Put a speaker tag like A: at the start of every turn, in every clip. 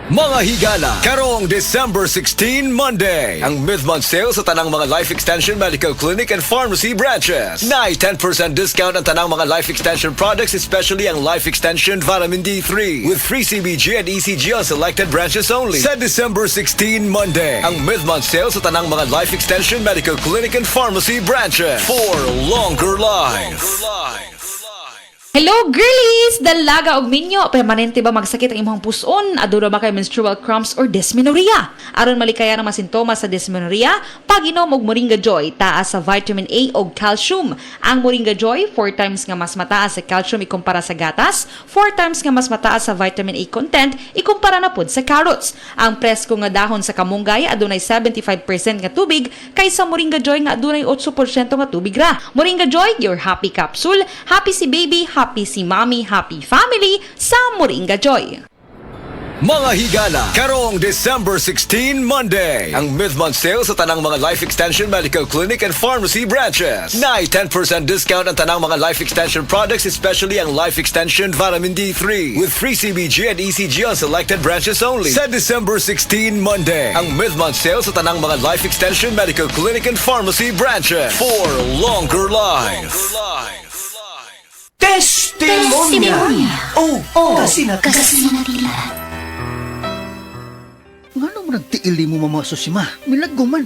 A: Mga higala, karong December 16, Monday, ang mid-month sale sa tanang mga Life Extension Medical Clinic and Pharmacy branches. Nai 10% discount ang tanang mga Life Extension products, especially ang Life Extension Vitamin D3, with free CBG and ECG on selected branches only. Sa December 16, Monday, ang mid-month sale sa tanang mga Life Extension Medical Clinic and Pharmacy branches for longer life.
B: Hello girlies! Dalaga og minyo, permanente ba magsakit ang imong puson? Aduna ba kay menstrual cramps or dysmenorrhea? Aron malikaya ang mga sintomas sa dysmenorrhea, pag-inom og Moringa Joy, taas sa vitamin A og calcium. Ang Moringa Joy, 4 times nga mas mataas sa calcium ikumpara sa gatas, 4 times nga mas mataas sa vitamin A content ikumpara na pud sa carrots. Ang presko nga dahon sa kamunggay adunay 75% nga tubig kaysa Moringa Joy nga adunay 8% nga tubig ra. Moringa Joy, your happy capsule. Happy si baby, happy si mommy, happy family sa Moringa Joy.
A: Mga higala, karong December 16, Monday, ang mid-month sale sa tanang mga Life Extension Medical Clinic and Pharmacy branches. Nai 10% discount ang tanang mga Life Extension products, especially ang Life Extension Vitamin D3, with free CBG and ECG on selected branches only. Sa December 16, Monday, ang mid-month sale sa tanang mga Life Extension Medical Clinic and Pharmacy branches for longer life.
C: Testimonya. Kasi na tila. Ngano mo nagtiili mo mamaso si ma? Milaggo man.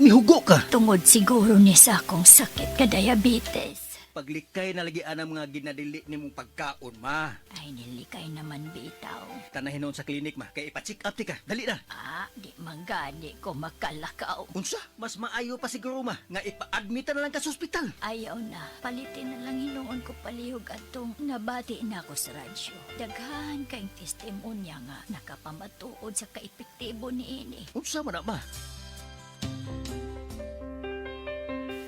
C: Mihugo ka.
D: Tungod siguro ni sa akong sakit ka diabetes.
C: Paglikay na lagi ang mga ginadili ni mong pagkaon, ma.
D: Ay, nilikay naman bitaw.
C: Tanahin noon sa klinik, ma. Kaya ipa-check up ti ka. Dali na.
D: Di magani ko makalakaw.
C: Unsa? Mas maayo pa siguro, ma. Nga ipa-admita na lang ka sa ospital.
D: Ayaw na. Palitin na lang hinuon ko palihog atong nabati na ako sa radyo. Daghan kayong testimonya nga nakapamatuod sa kaepektibo ni ini.
C: Unsa man na, ma?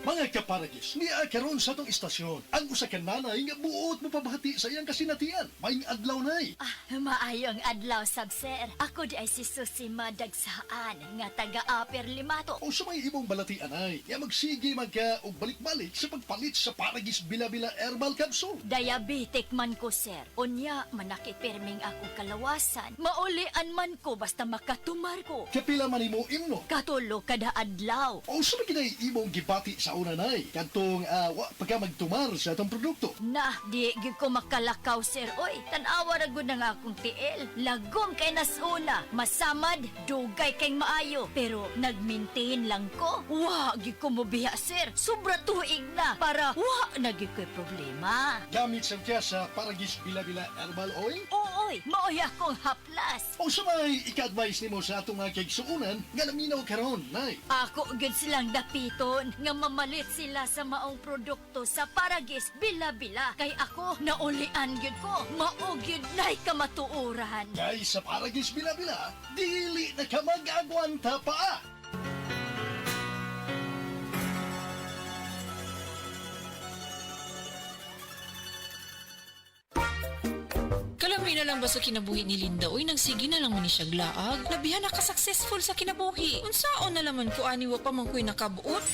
E: Mga kaparagis, niya karon sa tong istasyon. Ang usa ka nanay nga buot mo pabahati sa iyang kasinatian. Maing adlaw nay.
D: Maayong adlaw, sir. Ako di ay si Susi Madagsaan nga taga-Upper Limato.
E: O sa may imong balatian ay, ya magsige man ka og balik-balik sa pagpalit sa Paragis Bila-Bila Herbal Capsule.
D: Diabetic man ko, sir. Unya, manakit perming akong kalawasan. Maulian man ko basta makatumar ko.
E: Kapila man imo imno.
D: Katulo kada adlaw.
E: O sa may imong gibati sa una nay, kantong wa pagka magtumar sa atong produkto.
D: Nah, di gid ko makalakaw, sir. Oy, tanawa ra gud nga akong tiil. Lagom kay nasuna. Masamad, dugay kay maayo. Pero nag-maintain lang ko. Wa gid ko mobiya, sir. Sobra tuig na para wa na gid ko'y problema.
E: Gamit sa kya sa Paragis Bila-Bila Herbal Oil.
D: Ooy, maoy akong haplas.
E: O sa may ika-advise nimo sa atong mga kaigsuunan nga naminaw karon nay.
D: Ako gud silang dapiton nga mamalit sila sa maong produkto sa Paragis Bila-Bila. Kay ako naulian gyud ko. Mao gyud nay kamatuoran.
E: Kay sa Paragis Bila-Bila, dili na ka mag-agwanta pa.
F: Kalamay na lang ba sa kinabuhi ni Linda? Uy, nagsige na lang man ni siya glaag. Labihan na ka-successful sa kinabuhi. Unsaon na laman ko aniwa pa man ko'y nakabuot?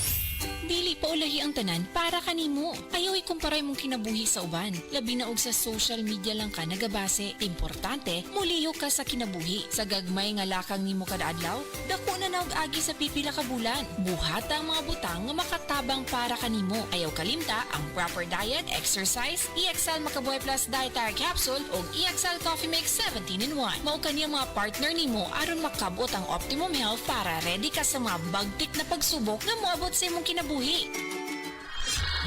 F: Dili pa ulahi ang tanan para kanimo. Ayaw ikumparay mong kinabuhi sa uban. Labi na og sa social media lang ka nagabase. Importante, muliyo ka sa kinabuhi. Sa gagmay nga lakang nimo kada adlaw, dako na og agi sa pipila ka bulan. Buhata ang mga butang nga makatabang para kanimo. Ayaw kalimta ang proper diet, exercise, EXL Makabuhay Plus Dietary Capsule ug EXL Coffee Mix 17-in-1. Mao kaniyang mga partner nimo aron makabot ang optimum health para ready ka sa mga bagtik na pagsubok nga moabot sa imong kinabuhi.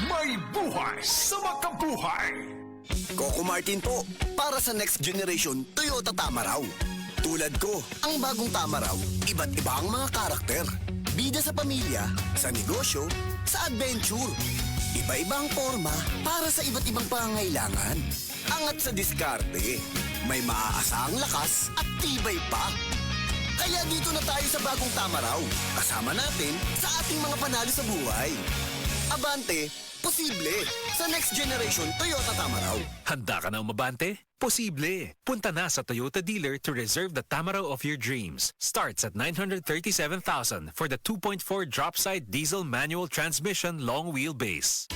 G: May buhay sa makabuhay. Coco Martin po, para sa next generation Toyota Tamaraw. Tulad ko, ang bagong Tamaraw, iba't iba ang mga karakter. Bida sa pamilya, sa negosyo, sa adventure. Iba-iba ang forma para sa iba't ibang pangangailangan. Angat sa diskarte, may maaasahang lakas at tibay pa. Kaya dito na tayo sa bagong Tamaraw. Kasama natin sa ating mga panalo sa buhay. Abante, posible sa next generation Toyota Tamaraw.
H: Handa ka na umabante? Posible. Punta na sa Toyota dealer to reserve the Tamaraw of your dreams. Starts at 937,000 for the 2.4 drop-side diesel manual transmission long wheelbase.